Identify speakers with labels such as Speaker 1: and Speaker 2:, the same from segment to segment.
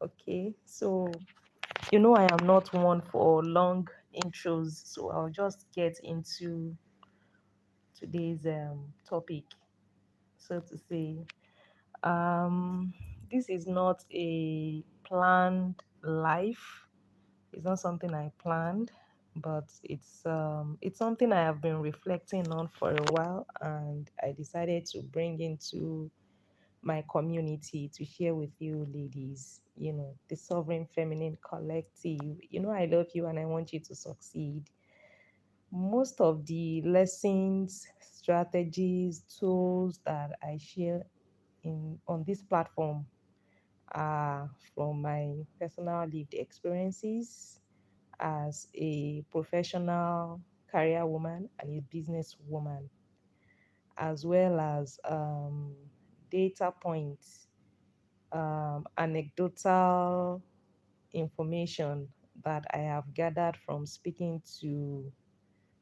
Speaker 1: Okay, so I am not one for long intros, so I'll just get into today's topic, so to say. Um, this is not a planned life. It's not something I planned, but it's something I have been reflecting on for a while, and I decided to bring into my community to share with you ladies, the Sovereign Feminine Collective. I love you and I want you to succeed. Most of the lessons, strategies, tools that I share in on this platform are from my personal lived experiences as a professional career woman and a business woman, as well as data points, anecdotal information that I have gathered from speaking to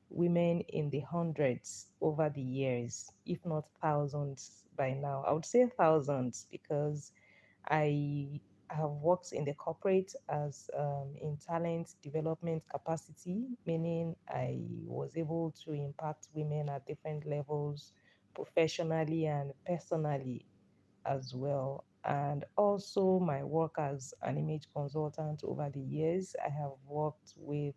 Speaker 1: women in the hundreds over the years, if not thousands by now. I would say thousands because I have worked in the corporate as in talent development capacity, meaning I was able to impact women at different levels professionally and personally as well. And also my work as an image consultant over the years. I have worked with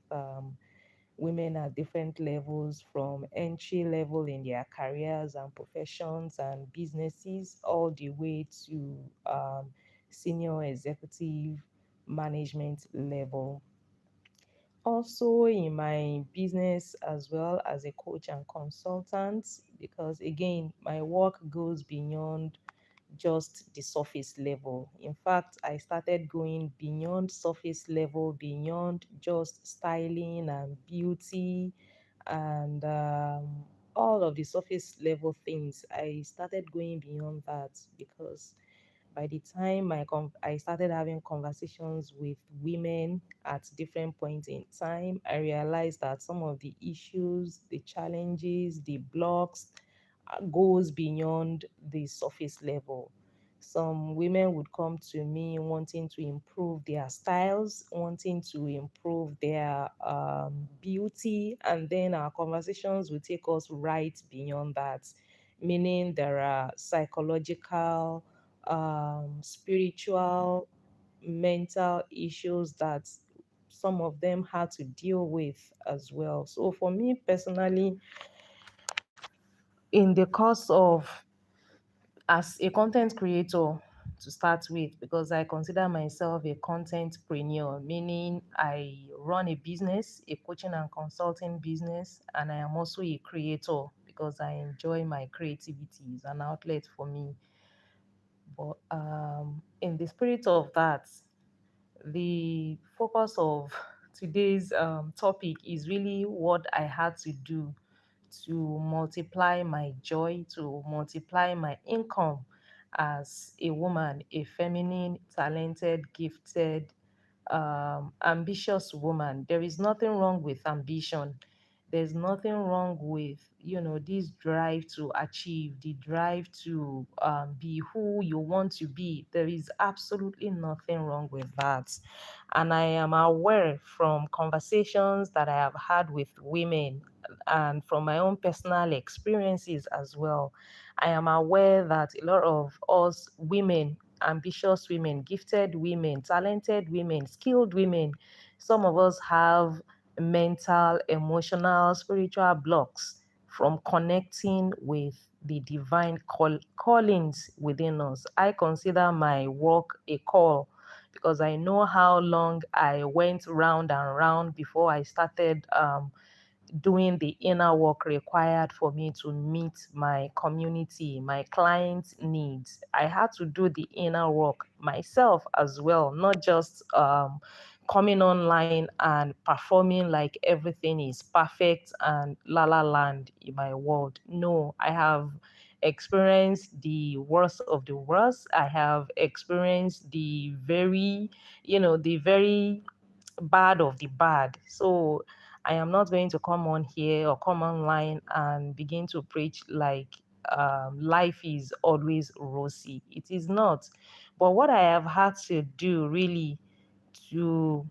Speaker 1: women at different levels from entry level in their careers and professions and businesses all the way to senior executive management level. Also in my business as well as a coach and consultant, because again my work goes beyond just the surface level. In fact, I started going beyond surface level, beyond just styling and beauty and all of the surface level things. I started going beyond that because by the time I started having conversations with women at different points in time, I realized that some of the issues, the challenges, the blocks goes beyond the surface level. Some women would come to me wanting to improve their styles, wanting to improve their beauty, and then our conversations will take us right beyond that, meaning there are psychological, spiritual, mental issues that some of them had to deal with as well. So for me personally, in the course of as a content creator to start with, because I consider myself a contentpreneur, meaning I run a business, a coaching and consulting business, and I am also a creator because I enjoy my creativity. It's an outlet for me. But in the spirit of that, the focus of today's topic is really what I had to do to multiply my joy, to multiply my income as a woman, a feminine, talented, gifted, ambitious woman. There is nothing wrong with ambition. There's nothing wrong with, this drive to achieve, the drive to be who you want to be. There is absolutely nothing wrong with that. And I am aware from conversations that I have had with women and from my own personal experiences as well. I am aware that a lot of us women, ambitious women, gifted women, talented women, skilled women, some of us have mental, emotional, spiritual blocks from connecting with the divine callings within us. I consider my work a call because I know how long I went round and round before I started doing the inner work required for me to meet my community, my clients' needs. I had to do the inner work myself as well, not just coming online and performing like everything is perfect and la la land in my world. No, I have experienced the worst of the worst. I have experienced the very bad of the bad. So I am not going to come on here or come online and begin to preach like life is always rosy. It is not. But what I have had to do really to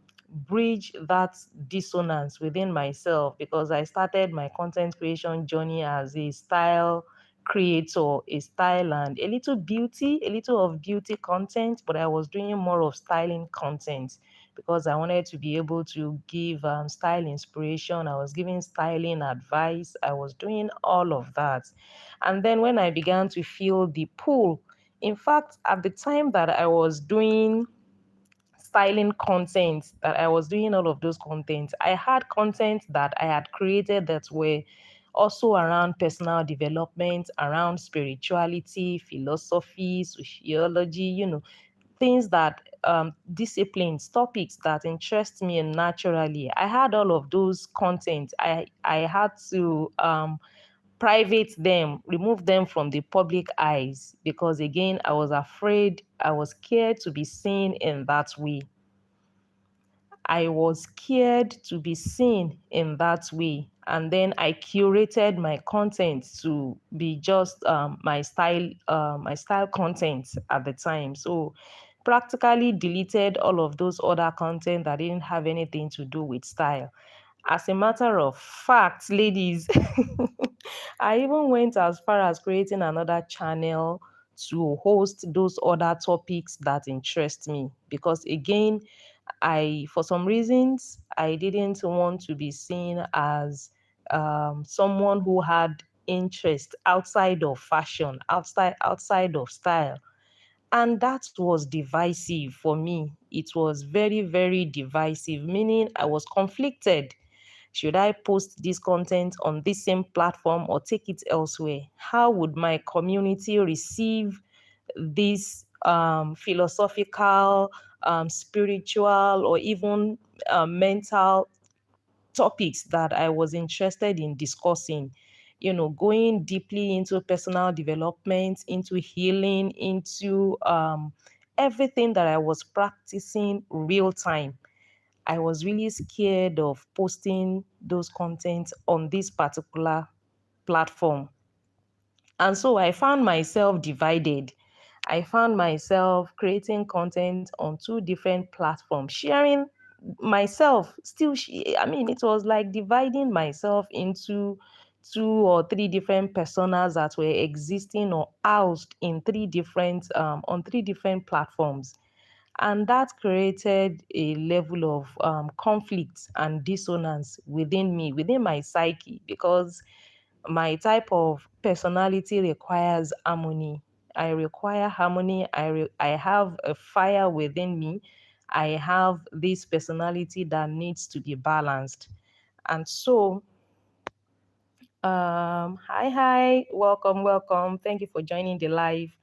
Speaker 1: bridge that dissonance within myself, because I started my content creation journey as a style creator, a style and a little of beauty content, but I was doing more of styling content because I wanted to be able to give style inspiration. I was giving styling advice. I was doing all of that. And then when I began to feel the pull, in fact, at the time that I was doing styling content, that I was doing all of those content, I had content that I had created that were also around personal development, around spirituality, philosophy, sociology, things that disciplines, topics that interest me naturally. I had all of those content. I had to private them, remove them from the public eyes, because again, I was afraid, I was scared to be seen in that way. I was scared to be seen in that way. And then I curated my content to be just my style content at the time. So practically deleted all of those other content that didn't have anything to do with style. As a matter of fact, ladies, I even went as far as creating another channel to host those other topics that interest me, because again, for some reasons, I didn't want to be seen as someone who had interest outside of fashion, outside of style. And that was divisive for me. It was very, very divisive, meaning I was conflicted. Should I post this content on this same platform or take it elsewhere? How would my community receive this philosophical, spiritual, or even mental topics that I was interested in discussing? Going deeply into personal development, into healing, into everything that I was practicing real time. I was really scared of posting those contents on this particular platform. And so I found myself divided. I found myself creating content on two different platforms, sharing myself, I mean, it was like dividing myself into two or three different personas that were existing or housed in on three different platforms. And that created a level of conflict and dissonance within me, within my psyche, because my type of personality requires harmony. I require harmony. I have a fire within me. I have this personality that needs to be balanced. And so, hi, welcome, welcome. Thank you for joining the live.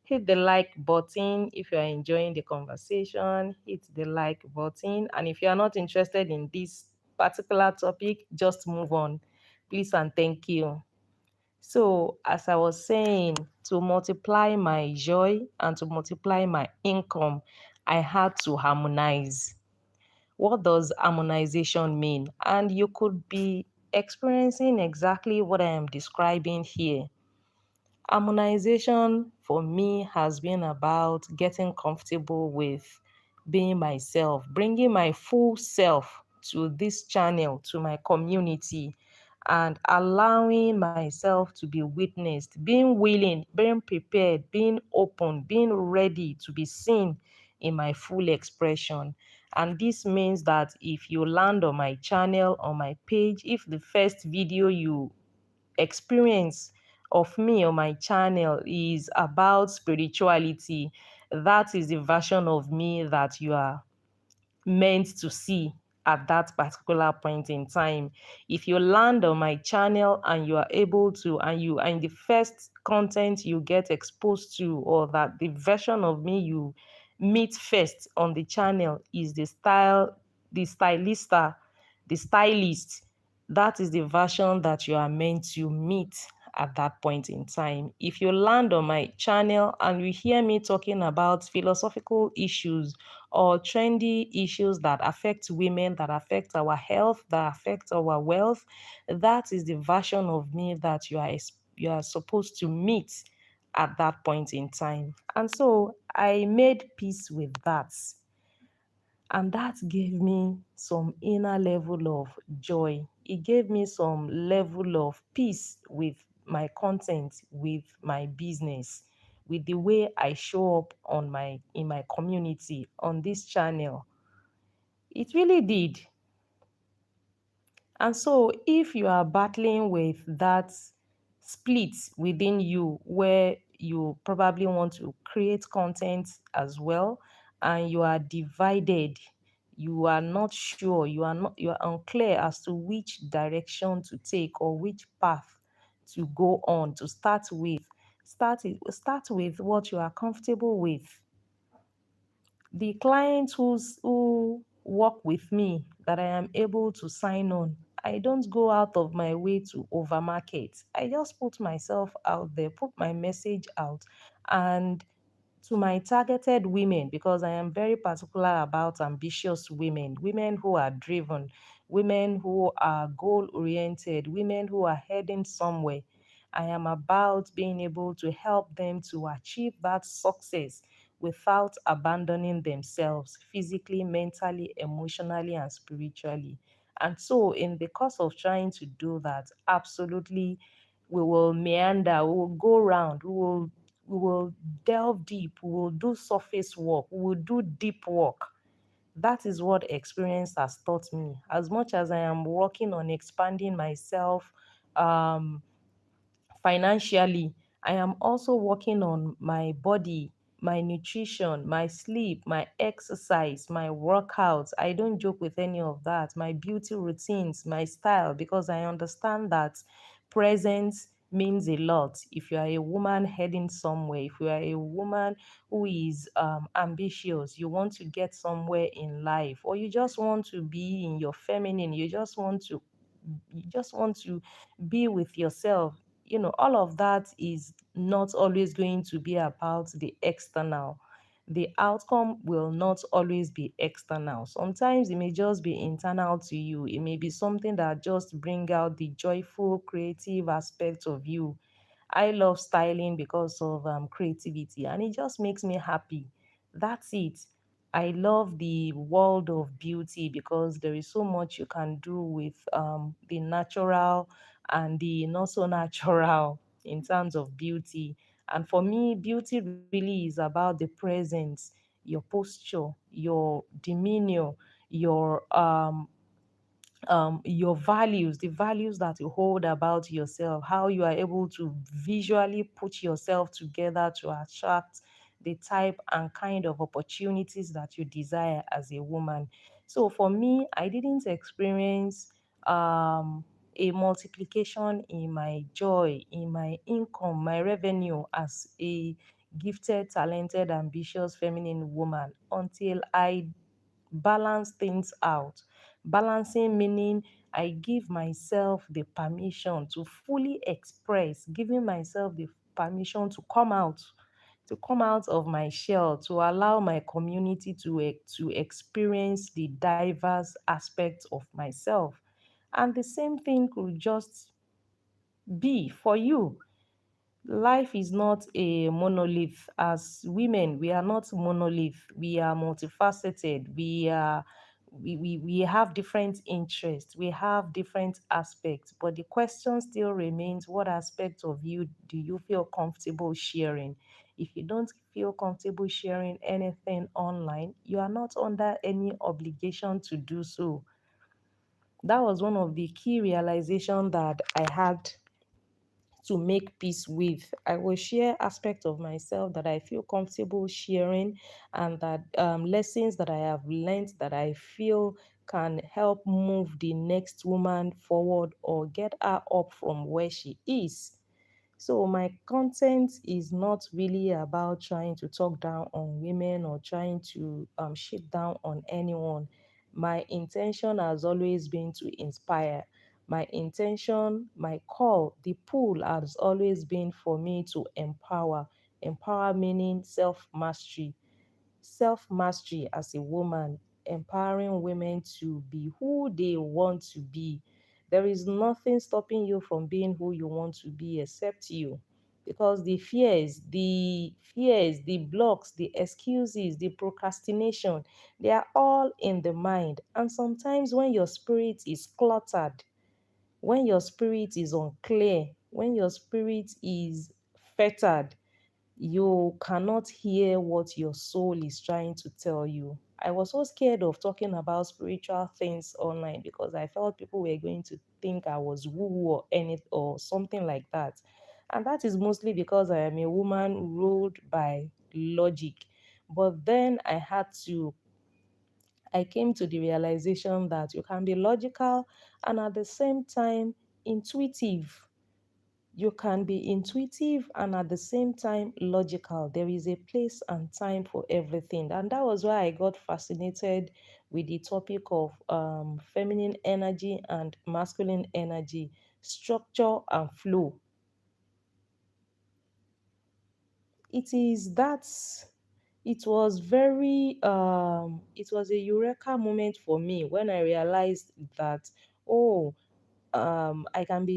Speaker 1: Hit the like button if you are enjoying the conversation. Hit the like button. And if you are not interested in this particular topic, just move on. Please and thank you. So, as I was saying, to multiply my joy and to multiply my income, I had to harmonize. What does harmonization mean? And you could be experiencing exactly what I am describing here. Harmonization for me has been about getting comfortable with being myself, bringing my full self to this channel, to my community, and allowing myself to be witnessed, being willing, being prepared, being open, being ready to be seen in my full expression. And this means that if you land on my channel, on my page, if the first video you experience of me on my channel is about spirituality, that is the version of me that you are meant to see at that particular point in time. If you land on my channel and you are able to, and the first content you get exposed to, or that the version of me you meet first on the channel is the stylista, the stylist, that is the version that you are meant to meet at that point in time. If you land on my channel and you hear me talking about philosophical issues or trendy issues that affect women, that affect our health, that affect our wealth, that is the version of me that you are supposed to meet at that point in time. And so I made peace with that. And that gave me some inner level of joy. It gave me some level of peace with my content, with my business, with the way I show up on my in my community on this channel. It really did. And so, if you are battling with that split within you, where you probably want to create content as well, and you are divided, you are not sure, you are unclear as to which direction to take or which path to go on to start with what you are comfortable with. The clients who work with me that I am able to sign on, I don't go out of my way to overmarket. I just put myself out there, put my message out, and to my targeted women, because I am very particular about ambitious women, women who are driven, women who are goal oriented, women who are heading somewhere. I am about being able to help them to achieve that success without abandoning themselves physically, mentally, emotionally, and spiritually. And so, in the course of trying to do that, absolutely, we will meander, we will go round, we will delve deep, we will do surface work, we will do deep work. That is what experience has taught me. As much as I am working on expanding myself, um, financially, I am also working on my body, my nutrition, my sleep, my exercise, my workouts. I don't joke with any of that. My beauty routines, my style, because I understand that presence means a lot. If you are a woman heading somewhere, if you are a woman who is ambitious, you want to get somewhere in life, or you just want to be in your feminine, you just want to be with yourself. All of that is not always going to be about the external. The outcome will not always be external. Sometimes it may just be internal to you. It may be something that just bring out the joyful creative aspect of you. I love styling because of creativity, and it just makes me happy. That's it. I love the world of beauty because there is so much you can do with the natural and the not so natural in terms of beauty. And for me, beauty really is about the presence, your posture, your demeanor, your values, the values that you hold about yourself, how you are able to visually put yourself together to attract the type and kind of opportunities that you desire as a woman. So for me, I didn't experience a multiplication in my joy, in my income, my revenue as a gifted, talented, ambitious feminine woman until I balance things out. Balancing meaning I give myself the permission to fully express, giving myself the permission to come out of my shell, to allow my community to experience the diverse aspects of myself. And the same thing could just be for you. Life is not a monolith. As women, we are not monolith. We are multifaceted. We have different interests. We have different aspects. But the question still remains, what aspect of you do you feel comfortable sharing? If you don't feel comfortable sharing anything online, you are not under any obligation to do so. That was one of the key realization that I had to make peace with. I will share aspects of myself that I feel comfortable sharing, and that lessons that I have learned that I feel can help move the next woman forward or get her up from where she is. So my content is not really about trying to talk down on women or trying to shit down on anyone. My intention has always been to inspire. My intention, my call, the pull has always been for me to empower. Empower meaning self mastery as a woman, empowering women to be who they want to be. There is nothing stopping you from being who you want to be except you. because the fears, the blocks, the excuses, the procrastination, they are all in the mind. And sometimes when your spirit is cluttered, when your spirit is unclear, when your spirit is fettered, you cannot hear what your soul is trying to tell you. I was so scared of talking about spiritual things online because I felt people were going to think I was woo or any or something like that. And that is mostly because I am a woman ruled by logic. But then I came to the realization that you can be logical and at the same time intuitive. You can be intuitive and at the same time logical. There is a place and time for everything. And that was why I got fascinated with the topic of feminine energy and masculine energy, structure and flow. It was a eureka moment for me when I realized that, oh, I can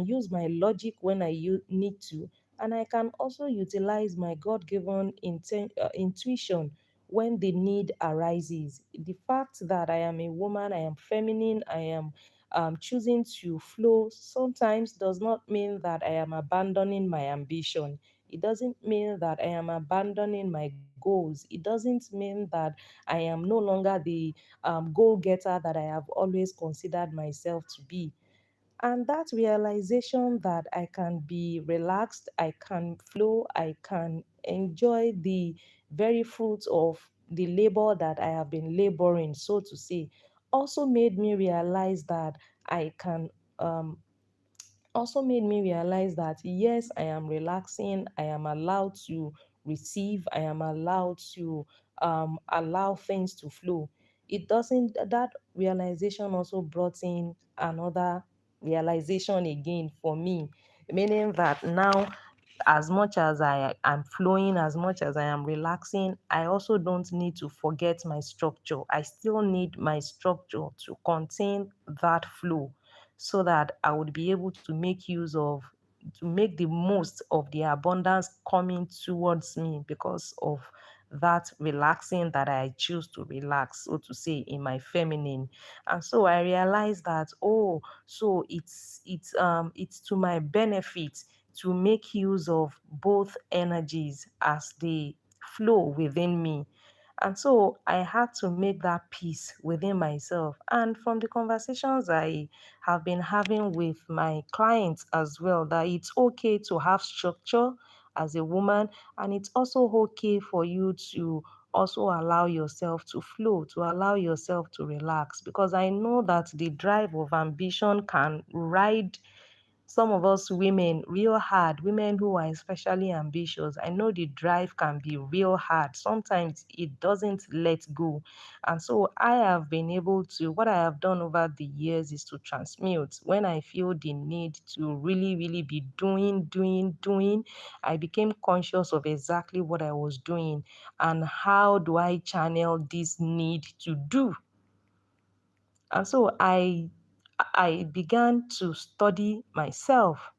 Speaker 1: use my logic when need to, and I can also utilize my god-given intuition when the need arises. The fact that I am a woman, I am feminine, I am choosing to flow sometimes does not mean that I am abandoning my ambition. It doesn't mean that I am abandoning my goals. It doesn't mean that I am no longer the goal getter that I have always considered myself to be. And that realization that I can be relaxed, I can flow, I can enjoy the very fruits of the labor that I have been laboring, so to say, also made me realize that I can um, also made me realize that yes, I am relaxing, I am allowed to receive, I am allowed to allow things to flow. It doesn't, that realization also brought in another realization again for me, meaning that now, as much as I am flowing, as much as I am relaxing, I also don't need to forget my structure. I still need my structure to contain that flow so that I would be able to make the most of the abundance coming towards me because of that relaxing that I choose to relax, so to say, in my feminine. And so I realized that, oh, so it's to my benefit to make use of both energies as they flow within me. And so I had to make that peace within myself. And from the conversations I have been having with my clients as well, that it's okay to have structure as a woman, and it's also okay for you to also allow yourself to flow, to allow yourself to relax. Because I know that the drive of ambition can ride some of us women real hard, women who are especially ambitious. I know the drive can be real hard. Sometimes it doesn't let go. And so I have been able to, what I have done over the years is to transmute. When I feel the need to really, really be doing, I became conscious of exactly what I was doing and how do I channel this need to do. And so I began to study myself,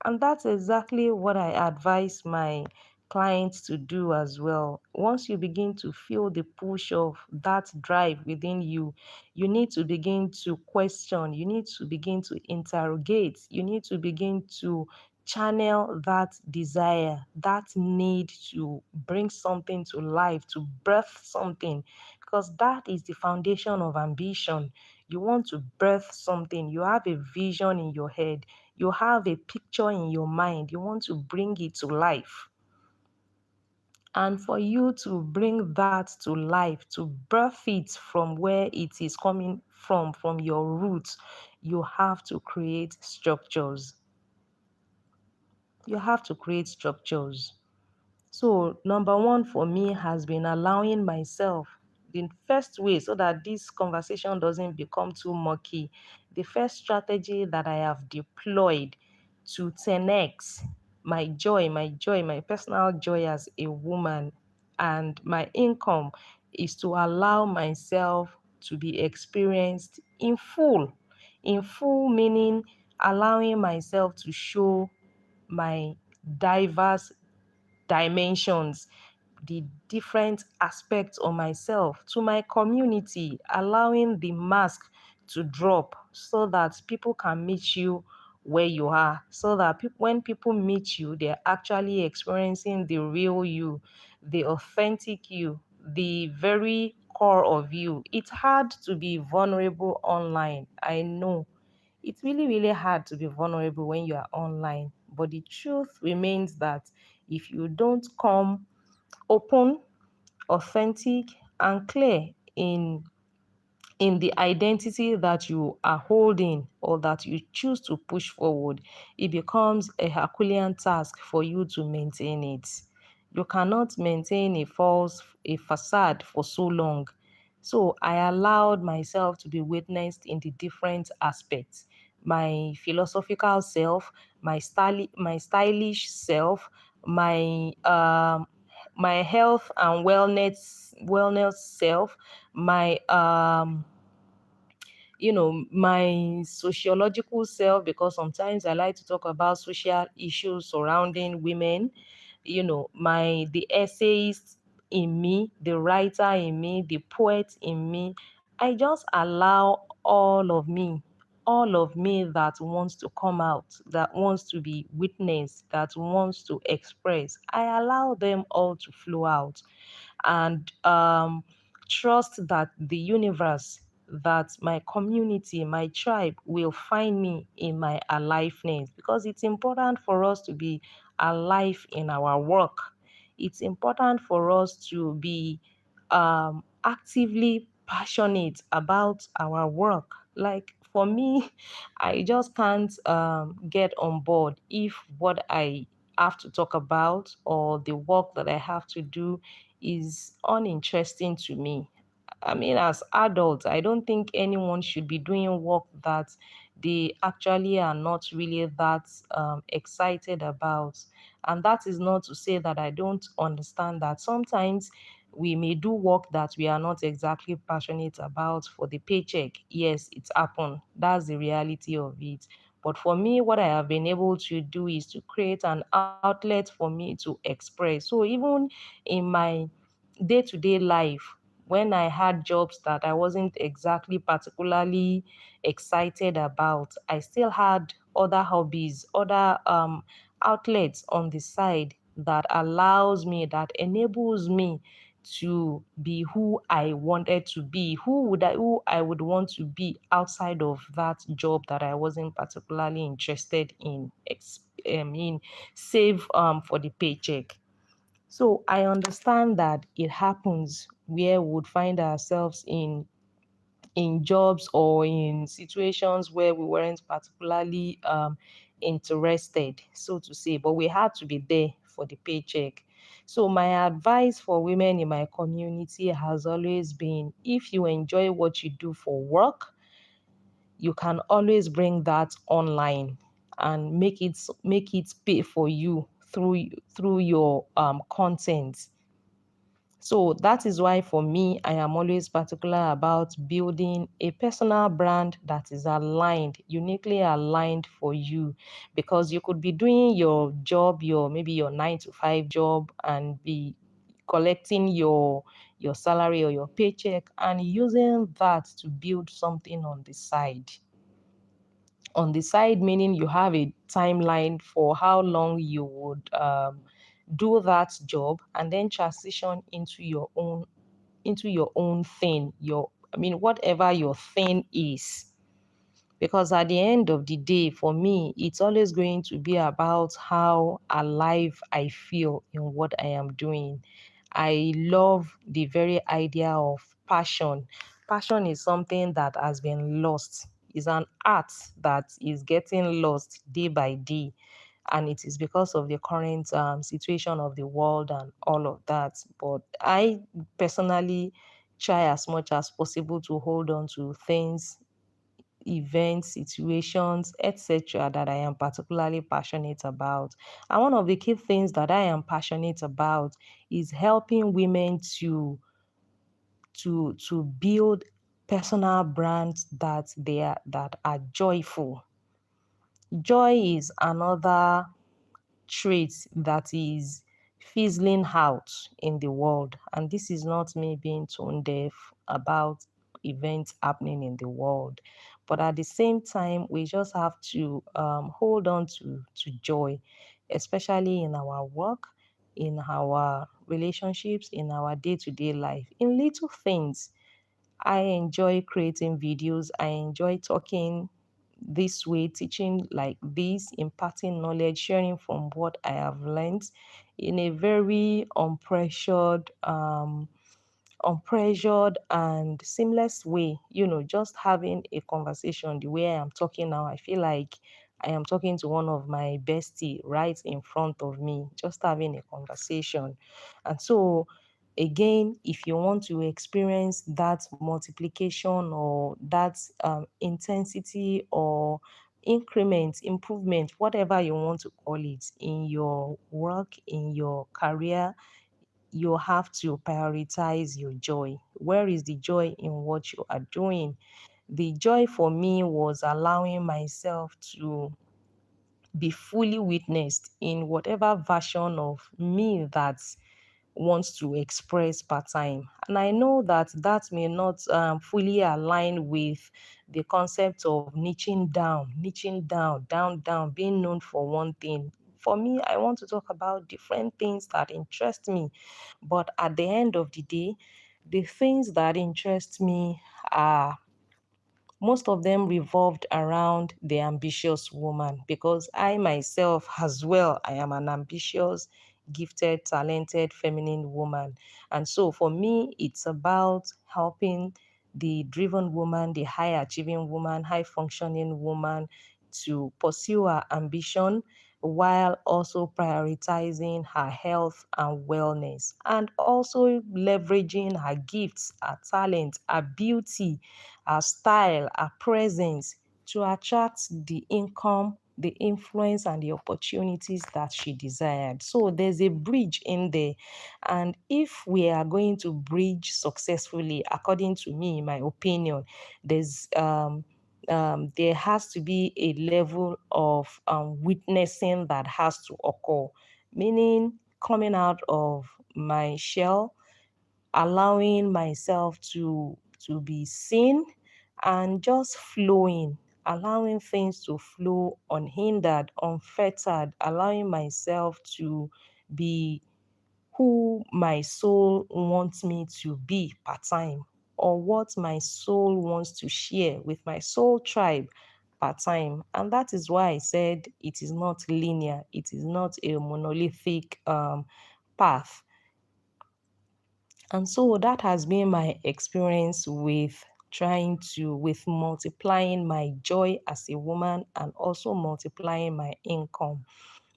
Speaker 1: and that's exactly what I advise my clients to do as well. Once you begin to feel the push of that drive within you, you need to begin to question, you need to begin to interrogate, you need to begin to channel that desire, that need to bring something to life, to birth something, because that is the foundation of ambition. You want to birth something, you have a vision in your head, you have a picture in your mind, you want to bring it to life. And for you to bring that to life, to birth it from where it is coming from your roots, you have to create structures. You have to create structures. So, number one for me has been allowing myself, the first way, so that this conversation doesn't become too murky. The first strategy that I have deployed to 10x my personal joy as a woman and my income is to allow myself to be experienced in full. In full, meaning allowing myself to show my diverse dimensions, the different aspects of myself to my community, allowing the mask to drop so that people can meet you where you are, so that when people meet you, they're actually experiencing the real you, the authentic you, the very core of you. It's hard to be vulnerable online. I know it's really, really hard to be vulnerable when you are online. But the truth remains that if you don't come open, authentic, and clear in the identity that you are holding or that you choose to push forward, it becomes a Herculean task for you to maintain it. You cannot maintain a facade for so long. So I allowed myself to be witnessed in the different aspects. My philosophical self, my stylish self, my my health and wellness self, my my sociological self, because sometimes I like to talk about social issues surrounding women, the essayist in me, the writer in me, the poet in me. I just allow all of me that wants to come out, that wants to be witnessed, that wants to express. I allow them all to flow out, and trust that the universe, that my community, my tribe will find me in my aliveness, because it's important for us to be alive in our work. It's important for us to be actively passionate about our work. Like for me, I just can't get on board if what I have to talk about or the work that I have to do is uninteresting to me. I mean, as adults, I don't think anyone should be doing work that they actually are not really that excited about. And that is not to say that I don't understand that sometimes we may do work that we are not exactly passionate about for the paycheck. Yes, it's happened. That's the reality of it. But for me, what I have been able to do is to create an outlet for me to express. So even in my day-to-day life, when I had jobs that I wasn't exactly particularly excited about, I still had other hobbies, other outlets on the side that allows me, that enables me to be who I wanted to be, who I would want to be outside of that job that I wasn't particularly interested in save for the paycheck. So I understand that it happens where we would find ourselves in jobs or in situations where we weren't particularly interested, so to say, but we had to be there for the paycheck. So my advice for women in my community has always been, if you enjoy what you do for work, you can always bring that online and make it pay for you through your content. So that is why for me, I am always particular about building a personal brand that is aligned, uniquely aligned for you. Because you could be doing your job, maybe your 9 to 5 job, and be collecting your salary or your paycheck and using that to build something on the side. On the side, meaning you have a timeline for how long you would do that job, and then transition into your own thing, whatever your thing is. Because at the end of the day, for me, it's always going to be about how alive I feel in what I am doing. I love the very idea of passion. Passion is something that has been lost. It's an art that is getting lost day by day. And it is because of the current situation of the world and all of that. But I personally try as much as possible to hold on to things, events, situations, etc., that I am particularly passionate about. And one of the key things that I am passionate about is helping women to build personal brands that are joyful. Joy is another trait that is fizzling out in the world. And this is not me being tone deaf about events happening in the world. But at the same time, we just have to hold on to joy, especially in our work, in our relationships, in our day to day life, in little things. I enjoy creating videos. I enjoy talking this way, teaching like this, imparting knowledge, sharing from what I have learned in a very unpressured and seamless way. Just having a conversation the way I am talking now. I feel like I am talking to one of my bestie right in front of me, just having a conversation. And so, again, if you want to experience that multiplication or that intensity or increment, improvement, whatever you want to call it, in your work, in your career, you have to prioritize your joy. Where is the joy in what you are doing? The joy for me was allowing myself to be fully witnessed in whatever version of me that wants to express part time. And I know that that may not fully align with the concept of niching down, being known for one thing. For me, I want to talk about different things that interest me. But at the end of the day, the things that interest me are most of them revolved around the ambitious woman, because I myself as well, I am an ambitious, gifted, talented, feminine woman. And so for me, it's about helping the driven woman, the high achieving woman, high functioning woman to pursue her ambition while also prioritizing her health and wellness, and also leveraging her gifts, her talent, her beauty, her style, her presence to attract the income, the influence, and the opportunities that she desired. So there's a bridge in there. And if we are going to bridge successfully, according to me, my opinion, there has to be a level of witnessing that has to occur, meaning coming out of my shell, allowing myself to be seen, and just flowing, allowing things to flow unhindered, unfettered, allowing myself to be who my soul wants me to be part time, or what my soul wants to share with my soul tribe part time. And that is why I said it is not linear, it is not a monolithic path. And so that has been my experience with with multiplying my joy as a woman and also multiplying my income.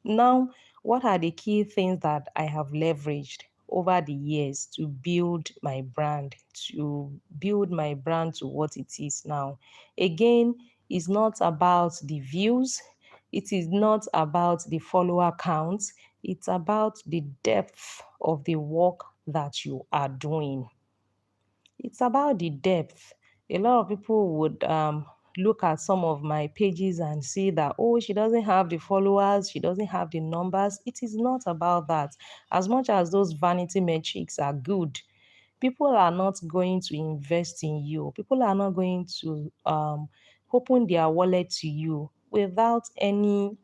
Speaker 1: Now, what are the key things that I have leveraged over the years to build my brand to what it is now? Again, it's not about the views, it is not about the follower count, it's about the depth of the work that you are doing. It's about the depth. A lot of people would look at some of my pages and see that, oh, she doesn't have the followers, she doesn't have the numbers. It is not about that. As much as those vanity metrics are good, people are not going to invest in you. People are not going to open their wallet to you without any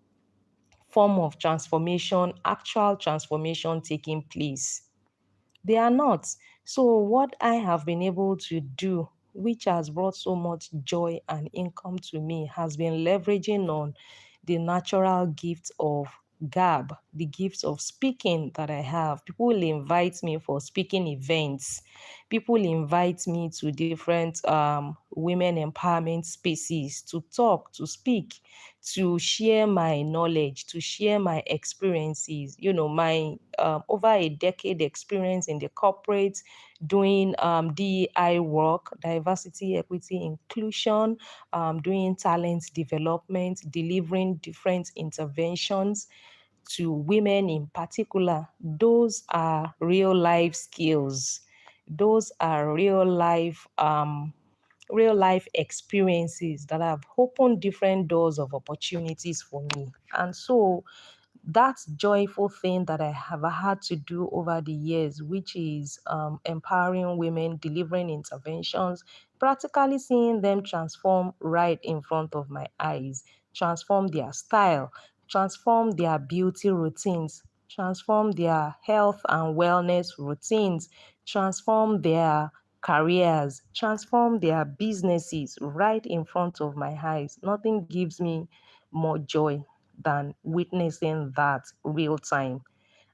Speaker 1: form of transformation, actual transformation taking place. They are not. So, what I have been able to do, which has brought so much joy and income to me, has been leveraging on the natural gift of gab, the gift of speaking that I have. People will invite me for speaking events. People invite me to different women empowerment spaces to talk, to speak, to share my knowledge, to share my experiences. My over a decade experience in the corporate doing DEI work, diversity, equity, inclusion, doing talent development, delivering different interventions to women in particular. Those are real life skills. Those are real life experiences that have opened different doors of opportunities for me. And so that joyful thing that I have had to do over the years, which is empowering women, delivering interventions, practically seeing them transform right in front of my eyes, transform their style, transform their beauty routines, transform their health and wellness routines, transform their careers, transform their businesses right in front of my eyes. Nothing gives me more joy than witnessing that real time.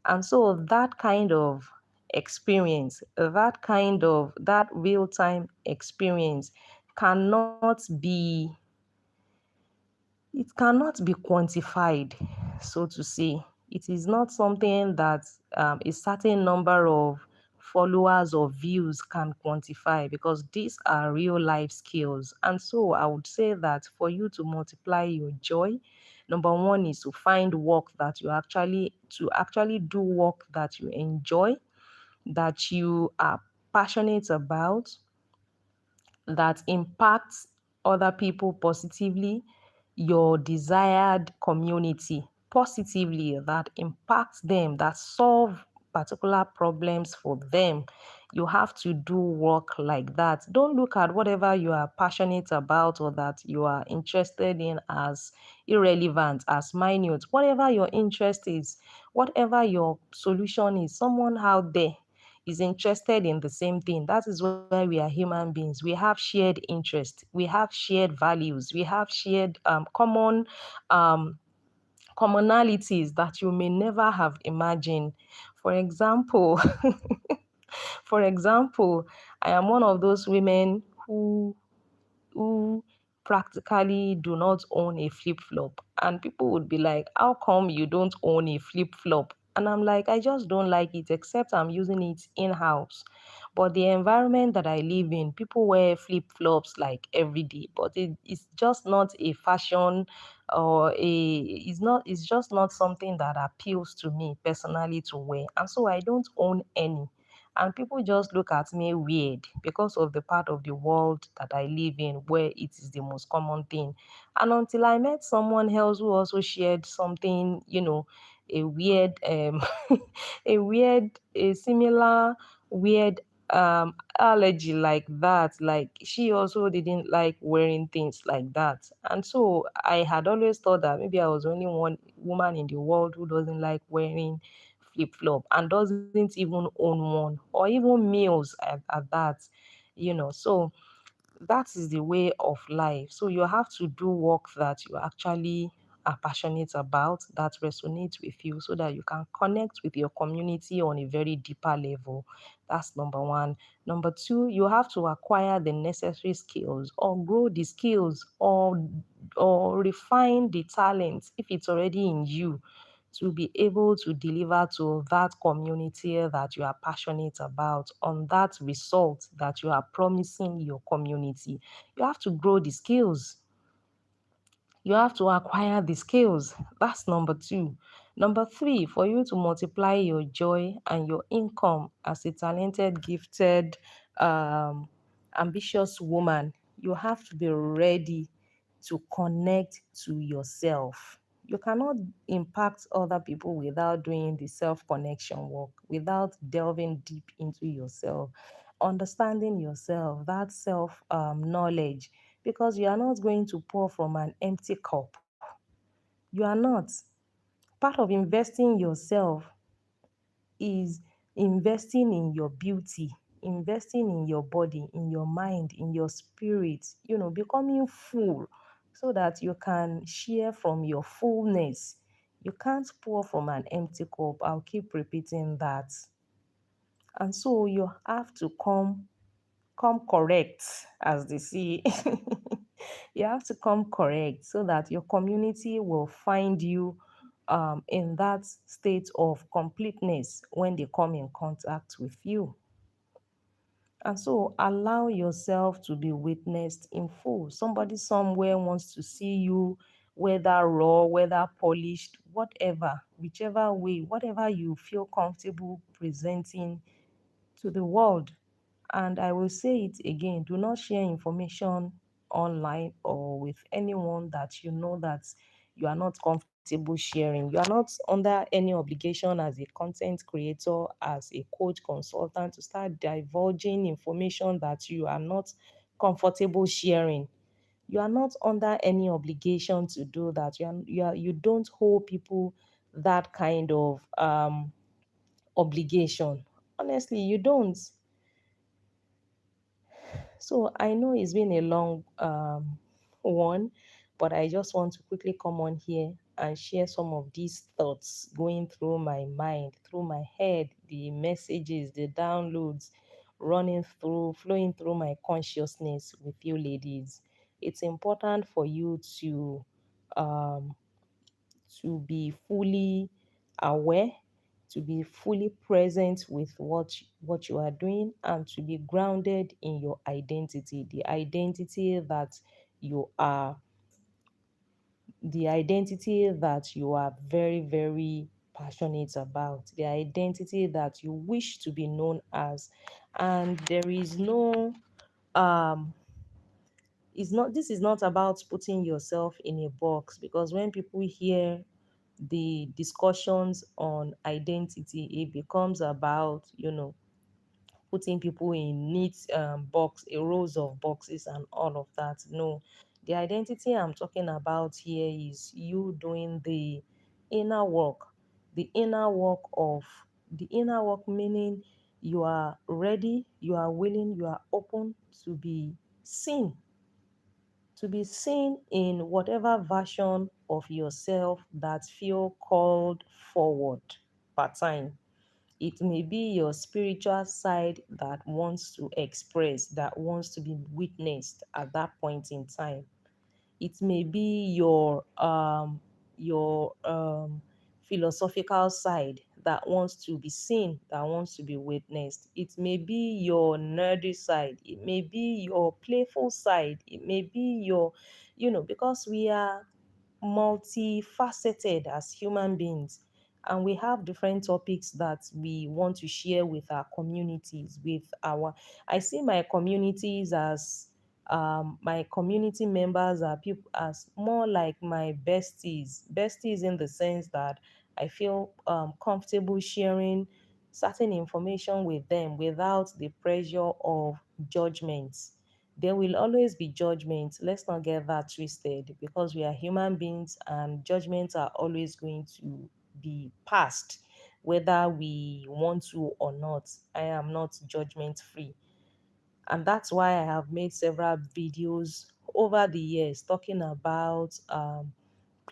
Speaker 1: And so that kind of experience, that real time experience cannot be it cannot be quantified, so to say. It is not something that a certain number of followers or views can quantify, because these are real life skills. And so I would say that for you to multiply your joy, number one is to find work that you actually do work that you enjoy, that you are passionate about, that impacts other people positively, your desired community positively, that impacts them, that solve particular problems for them. You have to do work like that. Don't look at whatever you are passionate about or that you are interested in as irrelevant, as minute. Whatever your interest is, whatever your solution is, someone out there is interested in the same thing. That is why we are human beings. We have shared interests, we have shared values, we have shared um, commonalities that you may never have imagined. For example, for example, I am one of those women who practically do not own a flip flop. And people would be like, how come you don't own a flip flop? And I'm like, I just don't like it, except I'm using it in house. But the environment that I live in, people wear flip flops like every day, but it's just not a fashion or it's just not something that appeals to me personally to wear. And so I don't own any, and people just look at me weird because of the part of the world that I live in where it is the most common thing. And until I met someone else who also shared something, a weird, a similar weird allergy like that. Like she also didn't like wearing things like that. And so I had always thought that maybe I was only one woman in the world who doesn't like wearing flip flop and doesn't even own one, or even males at that, So that is the way of life. So you have to do work that you actually are passionate about, that resonates with you, so that you can connect with your community on a very deeper level. That's number one. Number two, you have to acquire the necessary skills or grow the skills, or refine the talent if it's already in you, to be able to deliver to that community that you are passionate about, on that result that you are promising your community. You have to grow the skills. You have to acquire the skills. That's number two. Number three, for you to multiply your joy and your income as a talented, gifted, um, ambitious woman, you have to be ready to connect to yourself. You cannot impact other people without doing the self connection work, without delving deep into yourself, understanding yourself, that self knowledge, because you are not going to pour from an empty cup. You are not. Part of investing yourself is investing in your beauty, investing in your body, in your mind, in your spirit, becoming full so that you can share from your fullness. You can't pour from an empty cup. I'll keep repeating that. And so you have to come correct, as they say. You have to come correct so that your community will find you in that state of completeness when they come in contact with you. And so allow yourself to be witnessed in full. Somebody somewhere wants to see you, whether raw, whether polished, whatever, whichever way, whatever you feel comfortable presenting to the world. And I will say it again, do not share information online or with anyone that you know that you are not comfortable sharing. You are not under any obligation as a content creator, as a coach consultant, to start divulging information that you are not comfortable sharing. You are not under any obligation to do that. You don't hold people that kind of obligation. Honestly, you don't. So I know it's been a long one, but I just want to quickly come on here and share some of these thoughts going through my mind, through my head, the messages, the downloads running through, flowing through my consciousness with you ladies. It's important for you um, to be fully aware, to be fully present with what you are doing, and to be grounded in your identity, the identity that you are, the identity that you are very, very passionate about, the identity that you wish to be known as. And there is no um it's not this is not about putting yourself in a box, because when people hear the discussions on identity, it becomes about, putting people in neat rows of boxes and all of that. No, the identity I'm talking about here is you doing inner work, the inner work of the inner work, meaning you are ready, you are willing, you are open to be seen, in whatever version of yourself that feel called forward per time. It may be your spiritual side that wants to express, that wants to be witnessed at that point in time. It may be your philosophical side that wants to be seen, that wants to be witnessed. It may be your nerdy side. It may be your playful side. It may be because we are multifaceted as human beings, and we have different topics that we want to share with our communities, with our I see my communities as my community members are people as more like my besties in the sense that I feel comfortable sharing certain information with them without the pressure of judgments. There will always be judgments. Let's not get that twisted, because we are human beings and judgments are always going to be passed, whether we want to or not. I am not judgment free. And that's why I have made several videos over the years talking about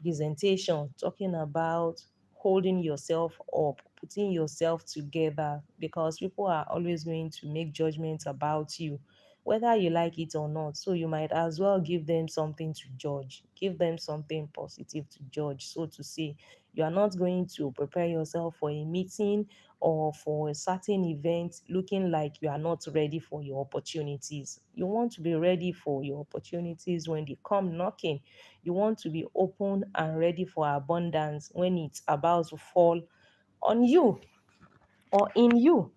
Speaker 1: presentation, talking about holding yourself up, putting yourself together, because people are always going to make judgments about you, whether you like it or not. So you might as well give them something to judge, give them something positive to judge, so to say. You are not going to prepare yourself for a meeting or for a certain event looking like you are not ready for your opportunities. You want to be ready for your opportunities when they come knocking. You want to be open and ready for abundance when it's about to fall on you or in you.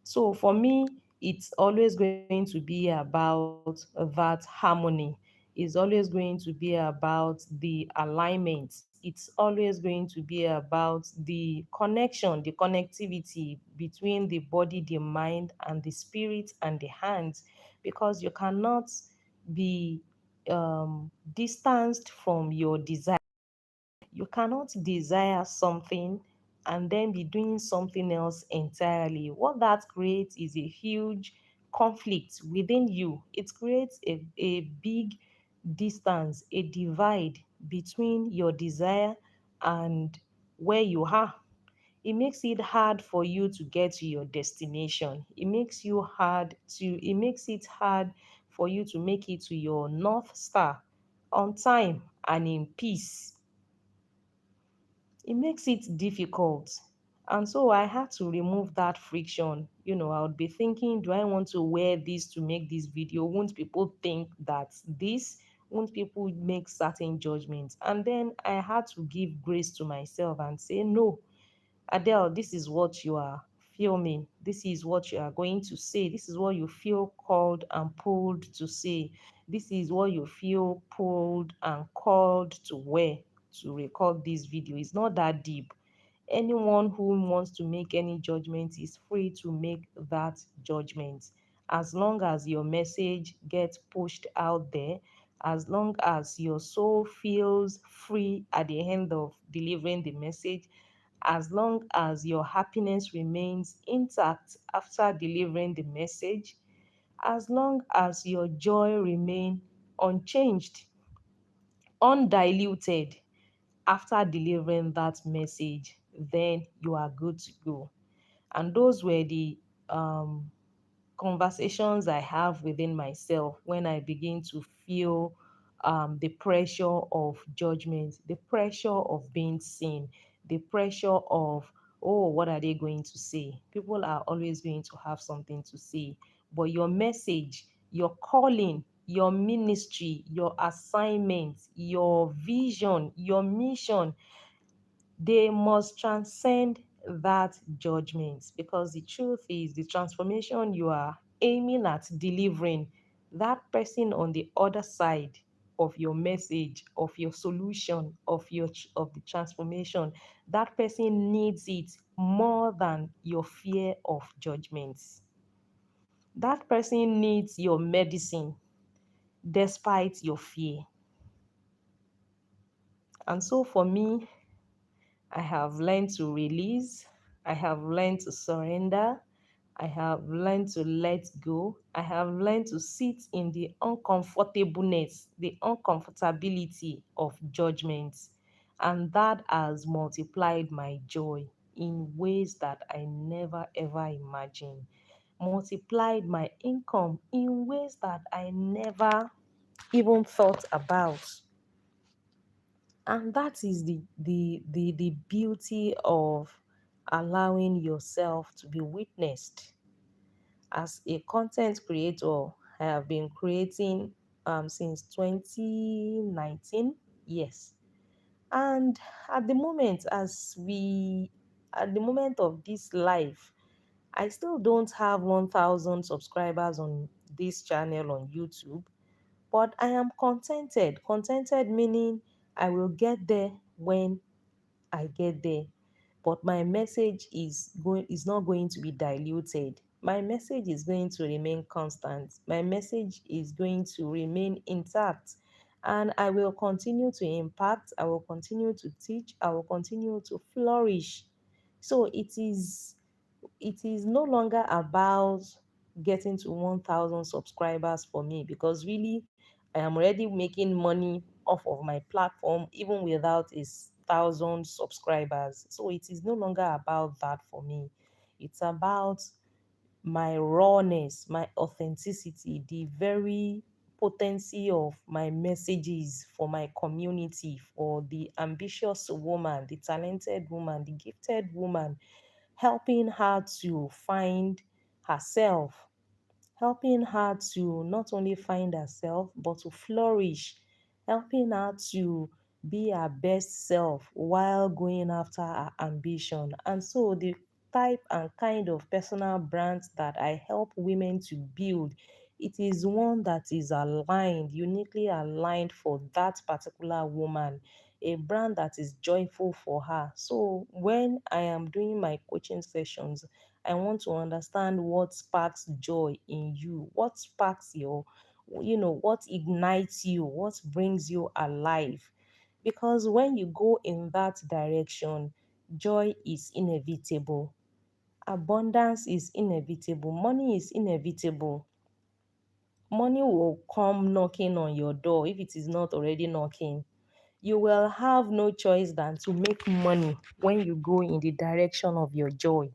Speaker 1: So for me, it's always going to be about that harmony. It's always going to be about the alignment. It's always going to be about the connection, the connectivity between the body, the mind, and the spirit and the hands, because you cannot be distanced from your desire. You cannot desire something and then be doing something else entirely. What that creates is a huge conflict within you. It creates a big distance, a divide between your desire and where you are. It makes it hard for you to get to your destination. It makes it hard for you to make it to your North Star on time and in peace. It makes it difficult. And so I had to remove that friction. I would be thinking, do I want to wear this to make this video? Won't people think that this? Won't people make certain judgments? And then I had to give grace to myself and say, no, Adele, this is what you are filming. This is what you are going to say. This is what you feel called and pulled to say. This is what you feel pulled and called to wear. to record this video. It's not that deep. Anyone who wants to make any judgment is free to make that judgment. As long as your message gets pushed out there, as long as your soul feels free at the end of delivering the message, as long as your happiness remains intact after delivering the message, as long as your joy remain unchanged, undiluted after delivering that message, then you are good to go. And those were the um, conversations I have within myself when I begin to feel the pressure of judgment, the pressure of being seen, the pressure of, oh, what are they going to say? People are always going to have something to say. But your message, your calling, your ministry, your assignment, your vision, your mission, they must transcend that judgment, because the truth is the transformation you are aiming at delivering, that person on the other side of your message, of your solution, of the transformation, that person needs it more than your fear of judgments. That person needs your medicine despite your fear. And so for me, I have learned to release. I have learned to surrender. I have learned to let go. I have learned to sit in the uncomfortableness, the uncomfortability of judgment. And that has multiplied my joy in ways that I never ever imagined. Multiplied my income in ways that I never even thought about. And that is the beauty of allowing yourself to be witnessed. As a content creator, I have been creating since 2019. Yes. And at the moment, at the moment of this life, I still don't have 1,000 subscribers on this channel on YouTube, but I am contented. Contented meaning I will get there when I get there. But my message is not going to be diluted. My message is going to remain constant. My message is going to remain intact. And I will continue to impact, I will continue to teach, I will continue to flourish. So it is no longer about getting to 1,000 subscribers for me, because really I am already making money off of my platform even without 1,000 subscribers. So it is no longer about that for me. It's about my rawness, my authenticity, the very potency of my messages for my community, for the ambitious woman, the talented woman, the gifted woman, helping her to find herself, helping her to not only find herself but to flourish, helping her to be her best self while going after her ambition. And so the type and kind of personal brands that I help women to build, it is one that is aligned, uniquely aligned for that particular woman, a brand that is joyful for her. So when I am doing my coaching sessions, I want to understand what sparks joy in you, what sparks what ignites you, what brings you alive. Because when you go in that direction, joy is inevitable, abundance is inevitable, money is inevitable. Money will come knocking on your door if it is not already knocking. You will have no choice than to make money when you go in the direction of your joy,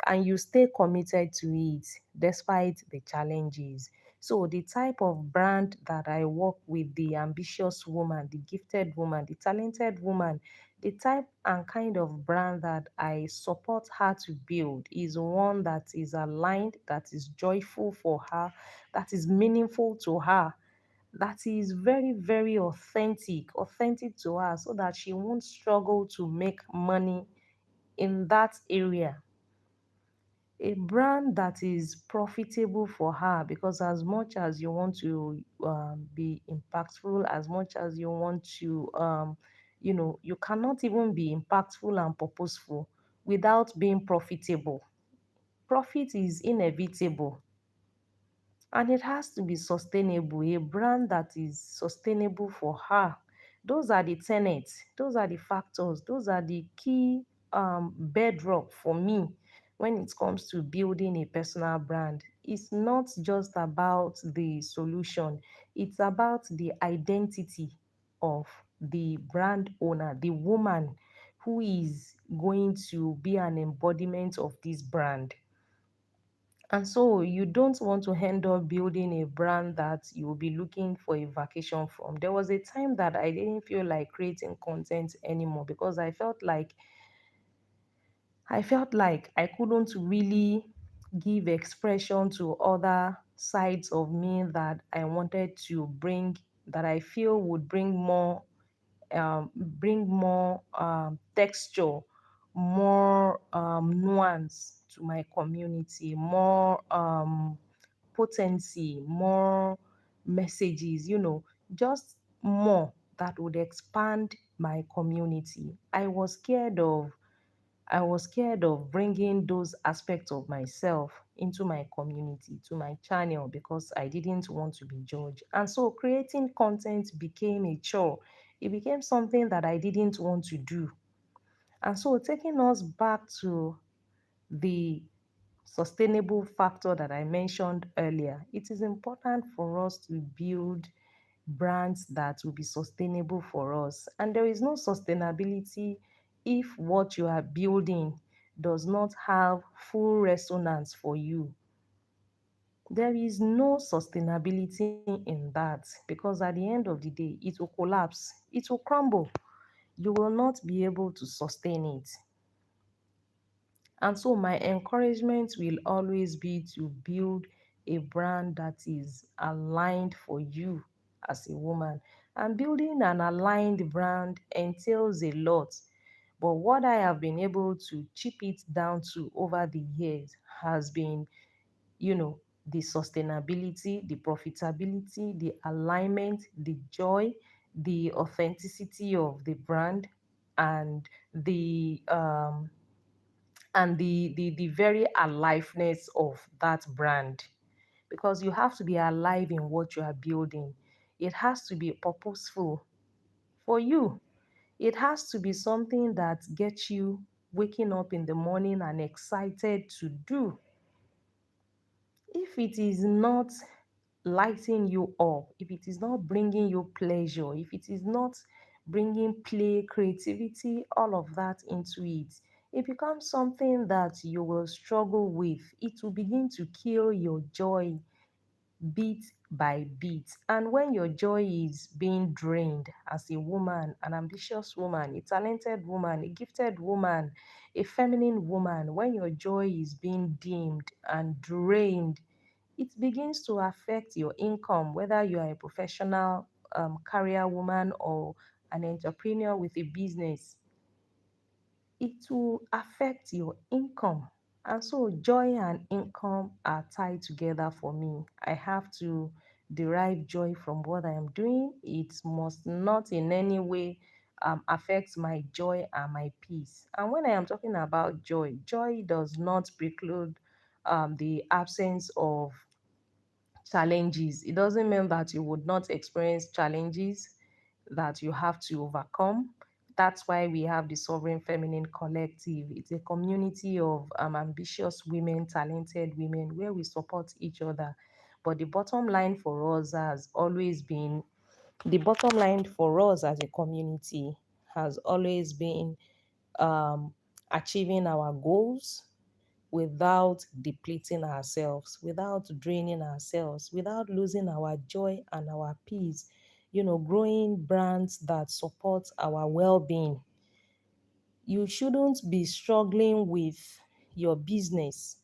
Speaker 1: and you stay committed to it despite the challenges. So, the type of brand that I work with, the ambitious woman, the gifted woman, the talented woman, the type and kind of brand that I support her to build is one that is aligned, that is joyful for her, that is meaningful to her, that is very, very authentic to her, so that she won't struggle to make money in that area. A brand that is profitable for her, because as much as you want to be impactful, as much as you want to You cannot even be impactful and purposeful without being profitable. Profit is inevitable, and it has to be sustainable, a brand that is sustainable for her. Those are the tenets, those are the factors, those are the key bedrock for me when it comes to building a personal brand. It's not just about the solution, it's about the identity of the brand owner, the woman who is going to be an embodiment of this brand. And so you don't want to end up building a brand that you will be looking for a vacation from. There was a time that I didn't feel like creating content anymore because I felt like I couldn't really give expression to other sides of me that I wanted to bring, that I feel would bring more texture, more nuance to my community, more potency, more messages, just more that would expand my community. I was scared of bringing those aspects of myself into my community, to my channel, because I didn't want to be judged. And so creating content became a chore. It became something that I didn't want to do. And so taking us back to the sustainable factor that I mentioned earlier, it is important for us to build brands that will be sustainable for us. And there is no sustainability if what you are building does not have full resonance for you. There is no sustainability in that, because at the end of the day, it will collapse, it will crumble. You will not be able to sustain it. And so, my encouragement will always be to build a brand that is aligned for you as a woman. And building an aligned brand entails a lot. But what I have been able to chip it down to over the years has been, the sustainability, the profitability, the alignment, the joy, the authenticity of the brand, and the very aliveness of that brand, because you have to be alive in what you are building. It has to be purposeful for you. It has to be something that gets you waking up in the morning and excited to do. If it is not lighting you up, if it is not bringing you pleasure, if it is not bringing play, creativity, all of that into it, it becomes something that you will struggle with. It will begin to kill your joy bit by bit. And when your joy is being drained as a woman, an ambitious woman, a talented woman, a gifted woman, a feminine woman, when your joy is being dimmed and drained, it begins to affect your income, whether you are a professional career woman or an entrepreneur with a business. It will affect your income. And so joy and income are tied together for me. I have to derive joy from what I am doing. It must not in any way affect my joy and my peace. And when I am talking about joy, joy does not preclude the absence of challenges. It doesn't mean that you would not experience challenges that you have to overcome. That's why we have the Sovereign Feminine Collective. It's a community of ambitious women, talented women, where we support each other. But the bottom line for us as a community has always been um, achieving our goals without depleting ourselves, without draining ourselves, without losing our joy and our peace. Growing brands that support our well being. You shouldn't be struggling with your business.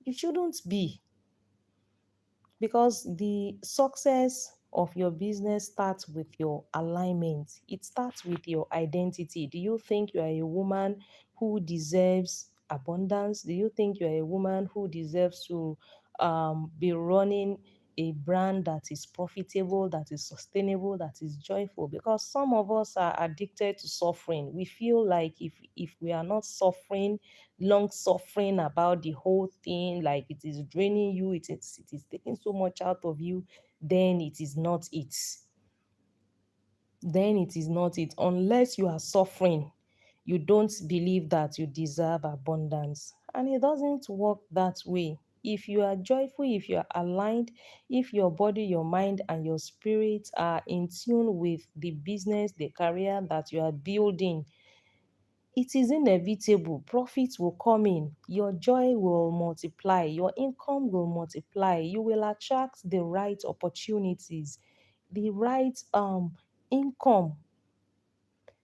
Speaker 1: You shouldn't be, because the success of your business starts with your alignment. It starts with your identity. Do you think you are a woman who deserves abundance? Do you think you are a woman who deserves to be running a brand that is profitable, that is sustainable, that is joyful. Because some of us are addicted to suffering. We feel like if we are not suffering, long suffering about the whole thing, like it is draining you, it is taking so much out of you, then it is not it. Then it is not it. Unless you are suffering, you don't believe that you deserve abundance. And it doesn't work that way. If you are joyful, if you are aligned, if your body, your mind, and your spirit are in tune with the business, the career that you are building, it is inevitable. Profits will come in, your joy will multiply, your income will multiply, you will attract the right opportunities, the right income.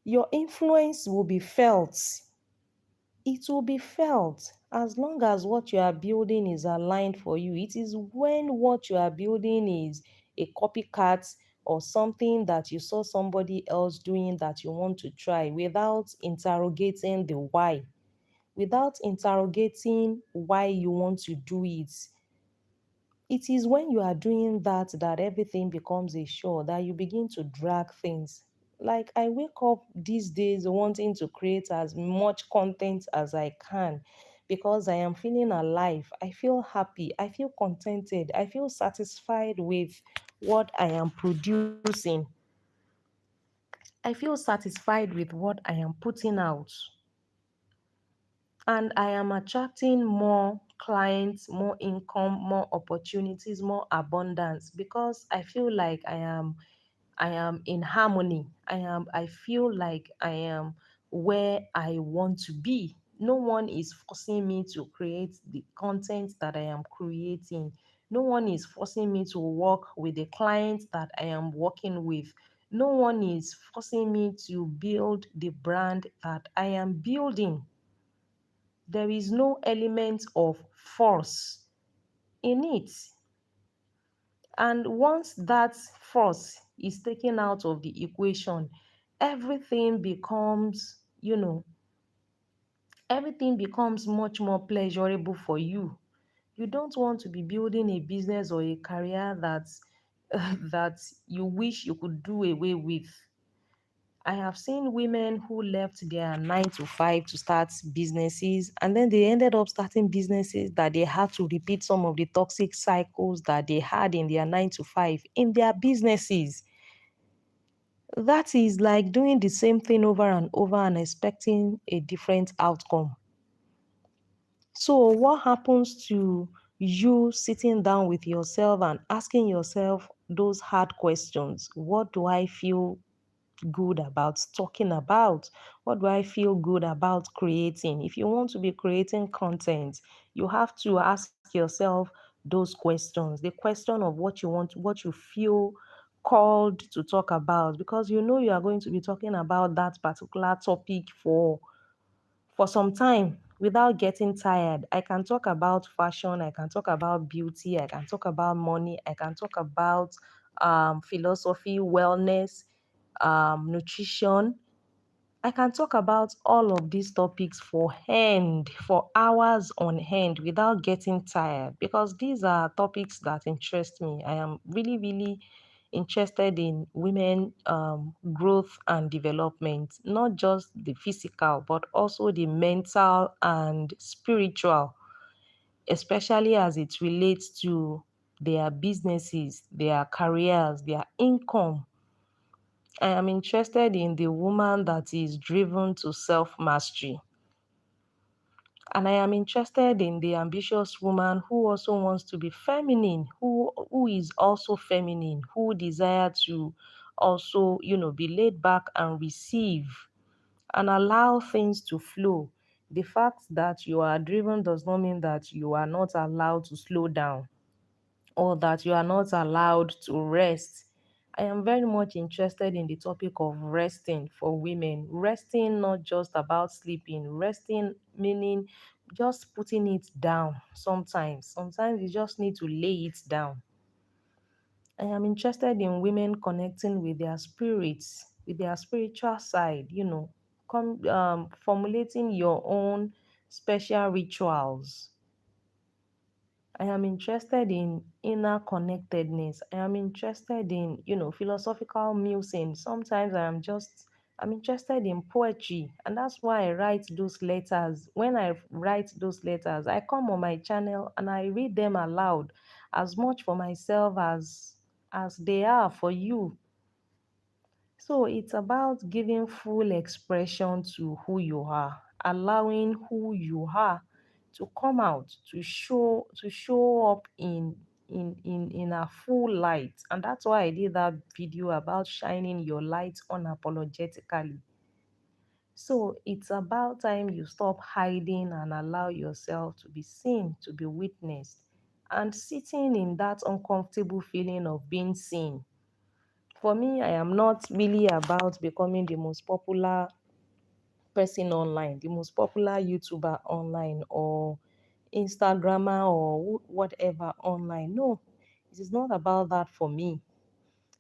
Speaker 1: Your influence will be felt. It will be felt as long as what you are building is aligned for you. It is when what you are building is a copycat or something that you saw somebody else doing that you want to try without interrogating the why, without interrogating why you want to do it. It is when you are doing that that everything becomes a chore, that you begin to drag things. Like I wake up these days wanting to create as much content as I can because I am feeling alive. I feel happy. I feel contented. I feel satisfied with what I am producing. I feel satisfied with what I am putting out, and I am attracting more clients, more income, more opportunities, more abundance because I feel like I am in harmony. I feel like I am where I want to be. No one is forcing me to create the content that I am creating. No one is forcing me to work with the clients that I am working with. No one is forcing me to build the brand that I am building. There is no element of force in it. And once that force is taken out of the equation, everything becomes, everything becomes much more pleasurable for you. You don't want to be building a business or a career that that you wish you could do away with. I have seen women who left their 9 to 5 to start businesses, and then they ended up starting businesses that they had to repeat some of the toxic cycles that they had in their 9 to 5 in their businesses. That is like doing the same thing over and over and expecting a different outcome. So, what happens to you sitting down with yourself and asking yourself those hard questions? What do I feel good about talking about? What do I feel good about creating? If you want to be creating content, you have to ask yourself those questions. The question of what you want, what you feel called to talk about, because you know you are going to be talking about that particular topic for some time without getting tired. I can talk about fashion, I can talk about beauty, I can talk about money, I can talk about philosophy, wellness, nutrition. I can talk about all of these topics for hours on end without getting tired because these are topics that interest me. I am really, really interested in women growth and development, not just the physical, but also the mental and spiritual, especially as it relates to their businesses, their careers, their income. I am interested in the woman that is driven to self mastery. And I am interested in the ambitious woman who also wants to be feminine, who is also feminine, who desire to also, be laid back and receive and allow things to flow. The fact that you are driven does not mean that you are not allowed to slow down or that you are not allowed to rest. I am very much interested in the topic of resting for women. Resting, not just about sleeping, resting meaning just putting it down sometimes. Sometimes you just need to lay it down. I am interested in women connecting with their spirits, with their spiritual side, formulating your own special rituals. I am interested in inner connectedness. I am interested in, philosophical musing. Sometimes I'm interested in poetry, and that's why I write those letters. When I write those letters, I come on my channel and I read them aloud, as much for myself as they are for you. So it's about giving full expression to who you are, allowing who you are to come out, to show up in a full light. And that's why I did that video about shining your light unapologetically. So it's about time you stop hiding and allow yourself to be seen, to be witnessed, and sitting in that uncomfortable feeling of being seen. For me, I am not really about becoming the most popular person online, the most popular YouTuber online, or Instagrammer, or whatever online. No, it is not about that for me.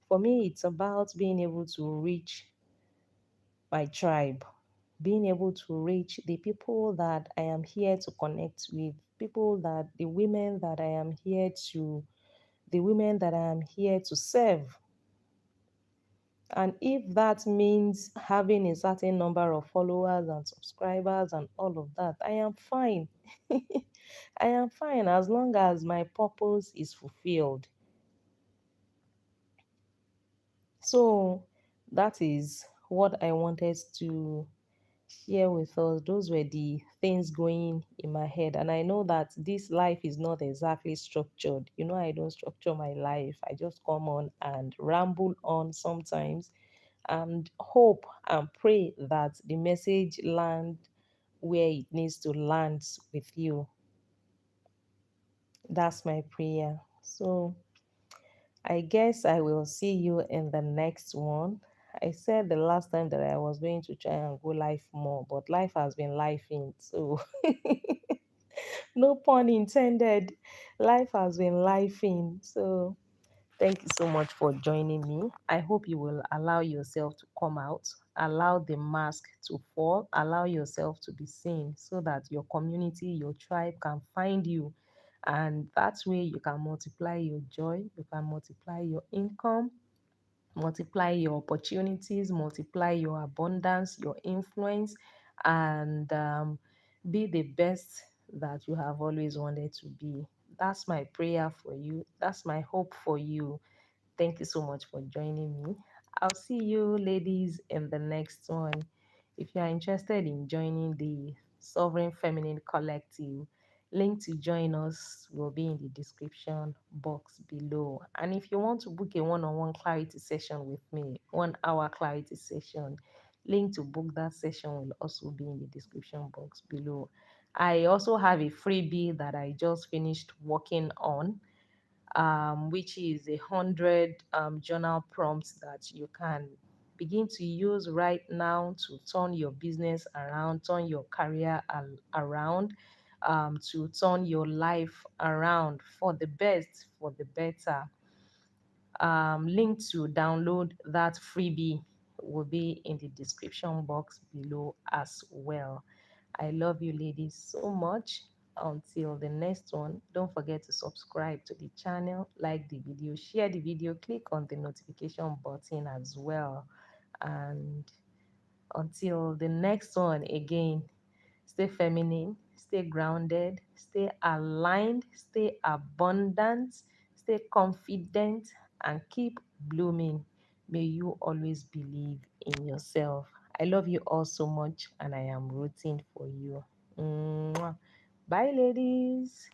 Speaker 1: For me, it's about being able to reach my tribe, being able to reach the people that I am here to connect with, people that the women that I am here to, the women that I am here to serve. And if that means having a certain number of followers and subscribers and all of that, I am fine. I am fine as long as my purpose is fulfilled. So that is what I wanted to share with us. Those were the things going in my head. And I know that this life is not exactly structured. I don't structure my life. I just come on and ramble on sometimes and hope and pray that the message land where it needs to land with you. That's my prayer. So I guess I will see you in the next one. I said the last time that I was going to try and go live more, but life has been lifing. So no pun intended. Life has been lifing. So thank you so much for joining me. I hope you will allow yourself to come out, allow the mask to fall, allow yourself to be seen so that your community, your tribe can find you. And that's where you can multiply your joy, you can multiply your income, multiply your opportunities, multiply your abundance, your influence, and be the best that you have always wanted to be. That's my prayer for you. That's my hope for you. Thank you so much for joining me. I'll see you, ladies, in the next one. If you are interested in joining the Sovereign Feminine Collective, link to join us will be in the description box below. And if you want to book a one-on-one clarity session with me, 1 hour clarity session, link to book that session will also be in the description box below. I also have a freebie that I just finished working on, which is 100 journal prompts that you can begin to use right now to turn your business around, turn your career around, to turn your life around for the best, for the better. Link to download that freebie will be in the description box below as well. I love you, ladies, so much. Until the next one, don't forget to subscribe to the channel, like the video, share the video, click on the notification button as well. And until the next one, again, stay feminine, stay grounded, stay aligned, stay abundant, stay confident, and keep blooming. May you always believe in yourself. I love you all so much, and I am rooting for you. Mwah. Bye, ladies.